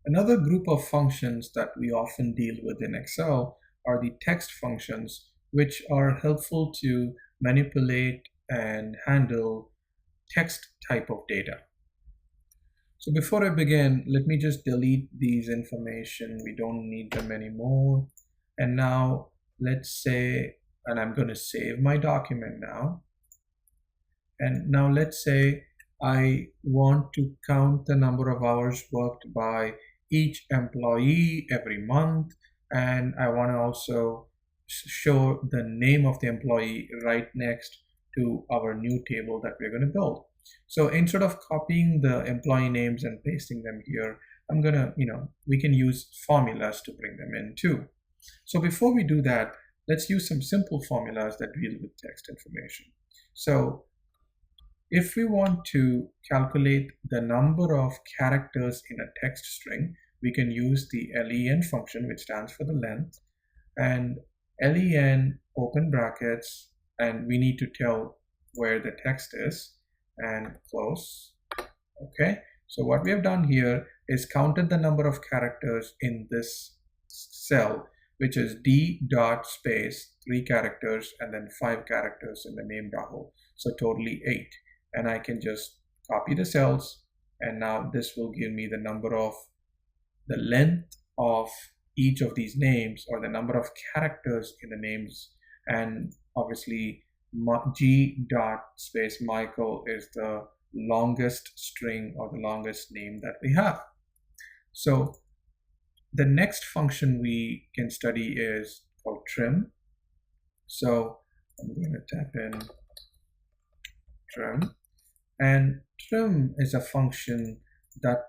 Another group of functions that we often deal with in Excel are the text functions, which are helpful to manipulate and handle text type of data. So before I begin, let me just delete these information. We don't need them anymore. And now let's say, and I'm going to save my document now. And now let's say I want to count the number of hours worked by each employee every month. And I want to also show the name of the employee right next to our new table that we're going to build. So instead of copying the employee names and pasting them here, I'm going to, we can use formulas to bring them in too. So before we do that, let's use some simple formulas that deal with text information. So if we want to calculate the number of characters in a text string, we can use the len function, which stands for the length, and len open brackets, and we need to tell where the text is, and close. Okay, so what we have done here is counted the number of characters in this cell, which is d dot space 3 characters and then 5 characters in the name Rahul, so totally 8. And I can just copy the cells, and now this will give me the length of each of these names, or the number of characters in the names. And obviously g dot space Michael is the longest string or the longest name that we have. So the next function we can study is called trim. So I'm going to tap in trim. And trim is a function that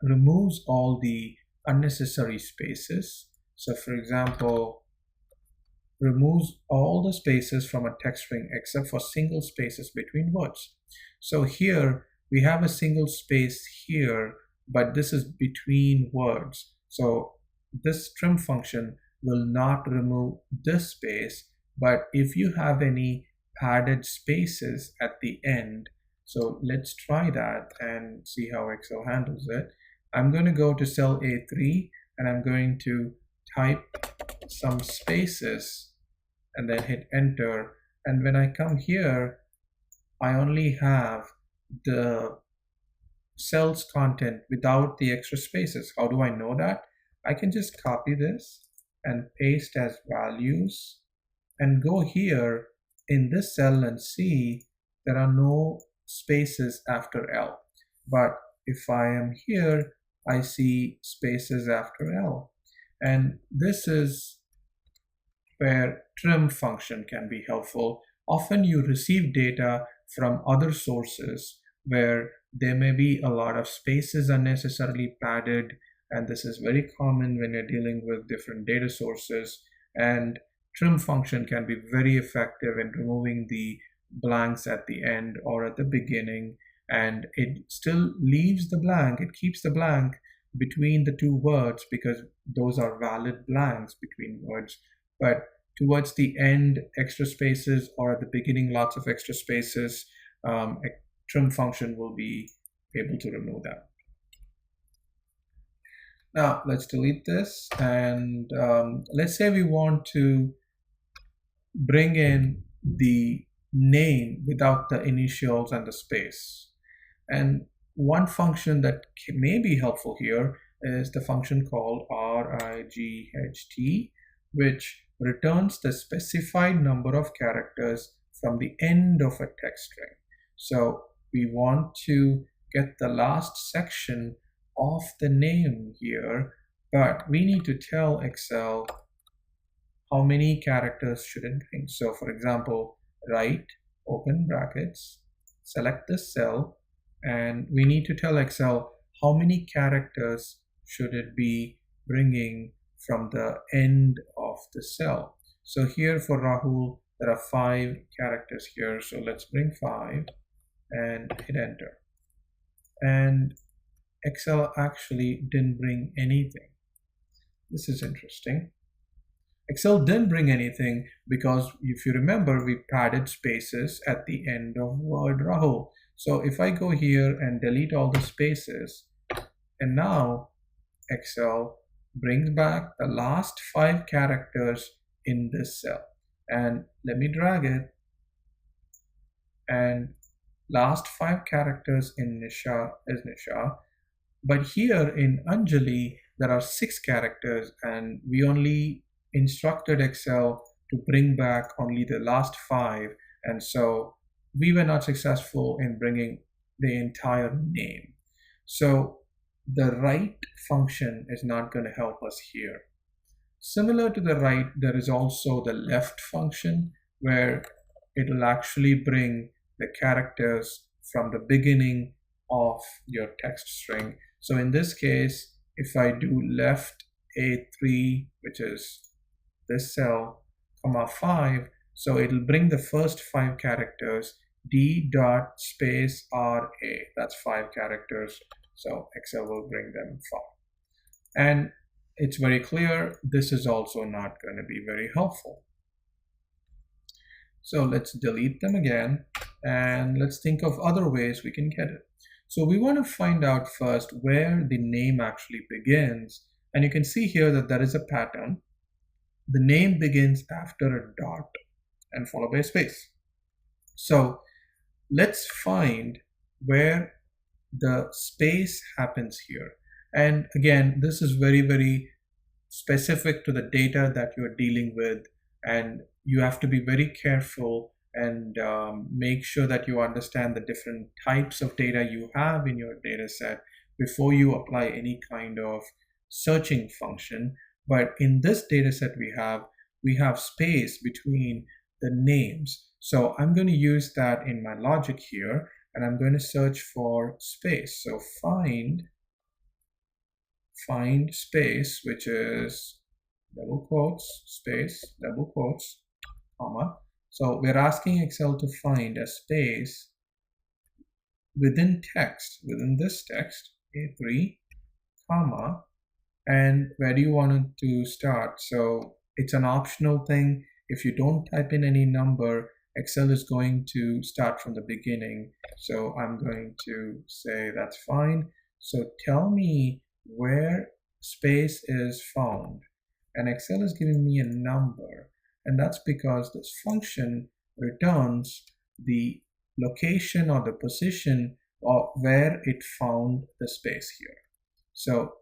removes all the unnecessary spaces. So for example, removes all the spaces from a text string except for single spaces between words. So here we have a single space here, but this is between words. So this trim function will not remove this space, but if you have any padded spaces at the end, so let's try that and see how Excel handles it. I'm going to go to cell A3 and I'm going to type some spaces and then hit enter. And when I come here, I only have the cell's content without the extra spaces. How do I know that? I can just copy this and paste as values and go here in this cell and see there are no spaces after L. But if I am here, I see spaces after L. And this is where trim function can be helpful. Often you receive data from other sources where there may be a lot of spaces unnecessarily padded, and this is very common when you're dealing with different data sources. And trim function can be very effective in removing the blanks at the end or at the beginning, and it still leaves the blank. It keeps the blank between the two words because those are valid blanks between words. But towards the end, extra spaces, or at the beginning, lots of extra spaces, a trim function will be able to remove that. Now let's delete this, and let's say we want to bring in the name without the initials and the space. And one function that may be helpful here is the function called RIGHT, which returns the specified number of characters from the end of a text string. So we want to get the last section of the name here, but we need to tell Excel how many characters should it bring. So for example, write, open brackets, select this cell, and we need to tell Excel how many characters should it be bringing from the end of the cell. So here for Rahul, there are 5 characters here. So let's bring 5 and hit enter. And Excel actually didn't bring anything. This is interesting. Excel didn't bring anything because if you remember, we padded spaces at the end of word Rahul. So if I go here and delete all the spaces And now Excel brings back the last 5 characters in this cell. And let me drag it, and last 5 characters in Nisha is Nisha. But here in Anjali, there are 6 characters, and we only instructed Excel to bring back only the last 5. And so we were not successful in bringing the entire name. So the write function is not going to help us here. Similar to the right, there is also the left function where it will actually bring the characters from the beginning of your text string. So in this case, if I do left A3, which is this cell, comma 5, so it'll bring the first 5 characters, D dot space RA, that's 5 characters. So Excel will bring them 5. And it's very clear this is also not going to be very helpful. So let's delete them again, and let's think of other ways we can get it. So we want to find out first where the name actually begins, and you can see here that there is a pattern. The name begins after a dot and followed by a space. So let's find where the space happens here. And again, this is very, very specific to the data that you're dealing with, and you have to be very careful and make sure that you understand the different types of data you have in your data set before you apply any kind of searching function. But in this data set we have space between the names. So I'm going to use that in my logic here, and I'm going to search for space. So find space, which is double quotes, space, double quotes, comma. So we're asking Excel to find a space within text, within this text, A3, comma, and where do you want it to start? So it's an optional thing. If you don't type in any number, Excel is going to start from the beginning. So I'm going to say that's fine. So tell me where space is found. And Excel is giving me a number. And that's because this function returns the location or the position of where it found the space here. So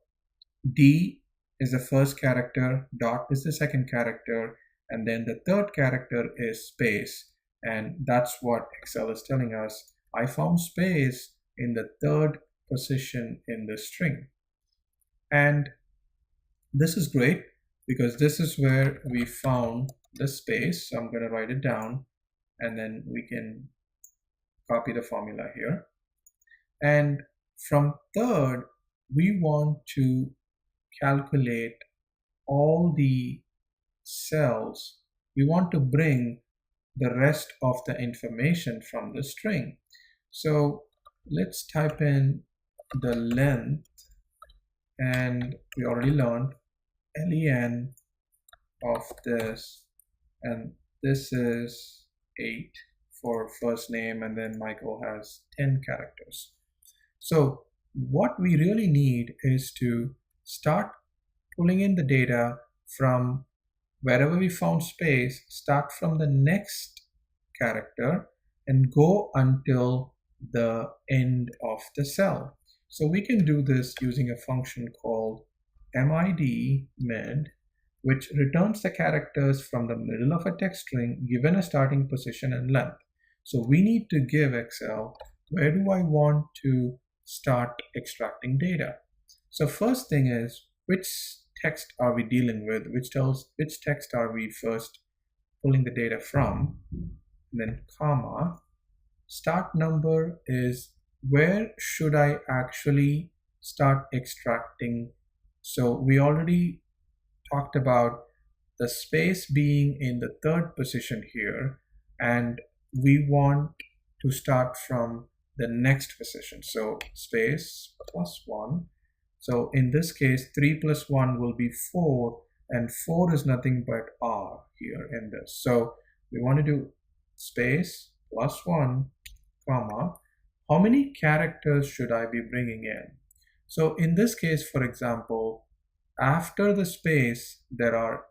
D is the first character, dot is the second character, and then the third character is space. And that's what Excel is telling us. I found space in the third position in the string. And this is great because this is where we found the space. So I'm going to write it down, and then we can copy the formula here. And from third, we want to calculate all the cells. We want to bring the rest of the information from the string. So let's type in the length, and we already learned len of this, and this is 8 for first name, and then Michael has 10 characters. So what we really need is to start pulling in the data from wherever we found space, start from the next character and go until the end of the cell. So we can do this using a function called mid, which returns the characters from the middle of a text string given a starting position and length. So we need to give Excel, where do I want to start extracting data? So first thing is, which text are we dealing with? Which text are we first pulling the data from? And then comma. Start number is where should I actually start extracting? So we already talked about the space being in the third position here, and we want to start from the next position. So space plus 1. So in this case, 3 plus 1 will be 4, and 4 is nothing but R here in this. So we want to do space plus 1, comma. How many characters should I be bringing in? So in this case, for example, after the space, there are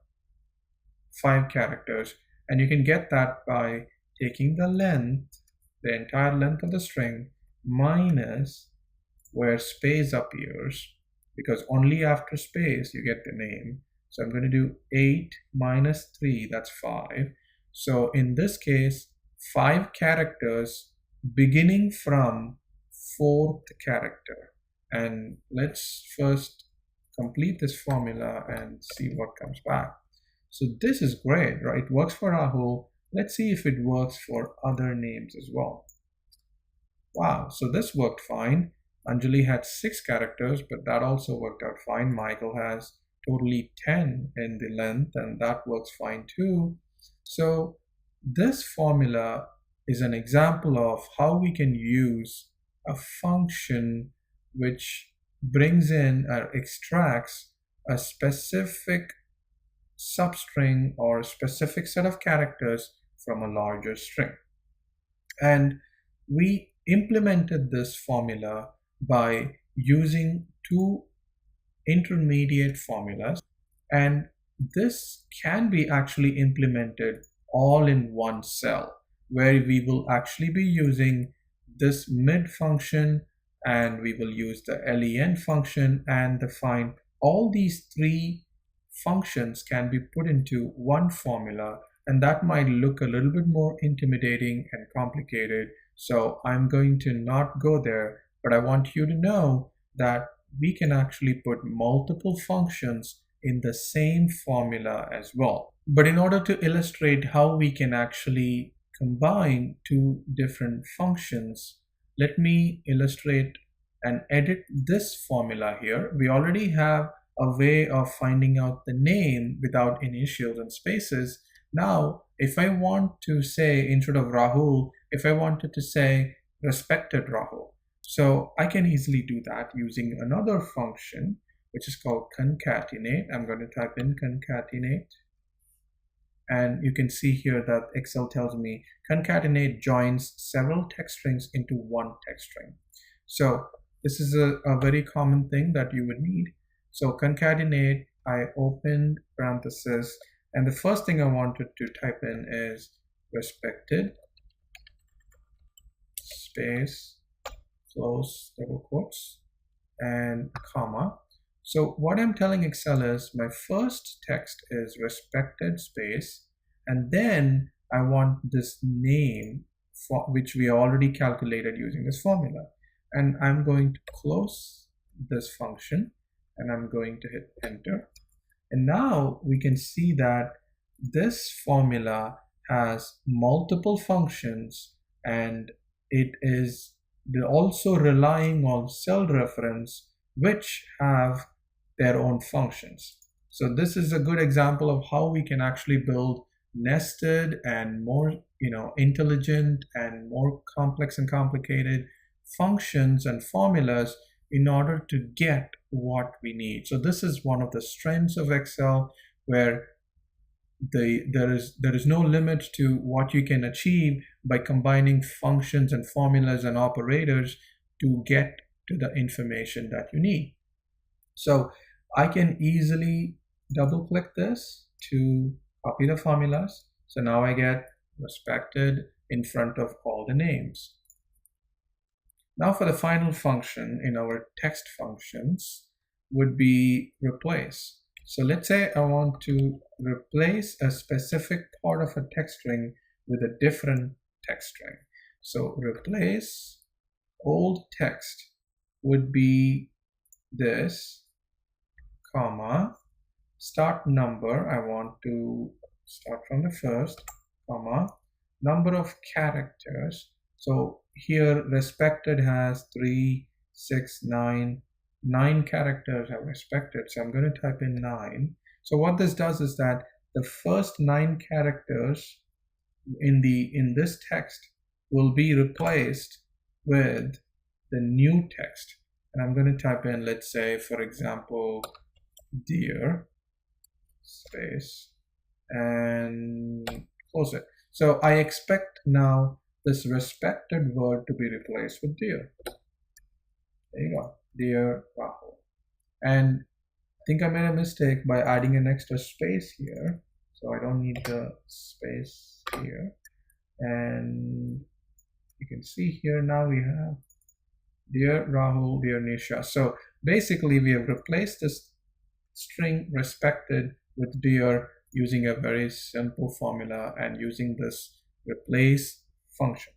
5 characters, and you can get that by taking the length, the entire length of the string, minus where space appears, because only after space you get the name. So I'm going to do 8 minus 3, that's 5. So in this case, 5 characters beginning from 4th character. And let's first complete this formula and see what comes back. So this is great, right? It works for Rahul. Let's see if it works for other names as well. Wow, so this worked fine. Anjali had 6 characters, but that also worked out fine. Michael has totally 10 in the length, and that works fine too. So this formula is an example of how we can use a function which brings in or extracts a specific substring or a specific set of characters from a larger string. And we implemented this formula by using 2 intermediate formulas, and this can be actually implemented all in one cell, where we will actually be using this mid function, and we will use the len function and the find. All these 3 functions can be put into one formula, and that might look a little bit more intimidating and complicated. So I'm going to not go there, but I want you to know that we can actually put multiple functions in the same formula as well. But in order to illustrate how we can actually combine 2 different functions, let me illustrate and edit this formula here. We already have a way of finding out the name without initials and spaces. Now, if I want to say, instead of Rahul, if I wanted to say respected Rahul, so I can easily do that using another function, which is called concatenate. I'm going to type in concatenate. And you can see here that Excel tells me concatenate joins several text strings into one text string. So this is a very common thing that you would need. So concatenate, I opened parenthesis, and the first thing I wanted to type in is respected space, close double quotes, and comma. So what I'm telling Excel is my first text is respected space, and then I want this name for which we already calculated using this formula. And I'm going to close this function, and I'm going to hit enter. And now we can see that this formula has multiple functions, and it is also relying on cell reference, which have their own functions. So this is a good example of how we can actually build nested and more intelligent and more complex and complicated functions and formulas in order to get what we need. So this is one of the strengths of Excel, where there is no limit to what you can achieve by combining functions and formulas and operators to get to the information that you need. So I can easily double click this to copy the formulas. So now I get respected in front of all the names. Now for the final function in our text functions would be replace. So let's say I want to replace a specific part of a text string with a different text string. So replace old text would be this, comma, start number, I want to start from the first, comma, number of characters. So here respected has 3, 6, 9, 9 characters are respected. So I'm going to type in 9. So what this does is that the first 9 characters in this text will be replaced with the new text. And I'm going to type in, let's say, for example, dear space and close it. So I expect now this respected word to be replaced with dear. There you go. dear Rahul. And I think I made a mistake by adding an extra space here. So I don't need the space here. And you can see here now we have dear Rahul, dear Nisha. So basically we have replaced this string respected with dear using a very simple formula and using this replace function.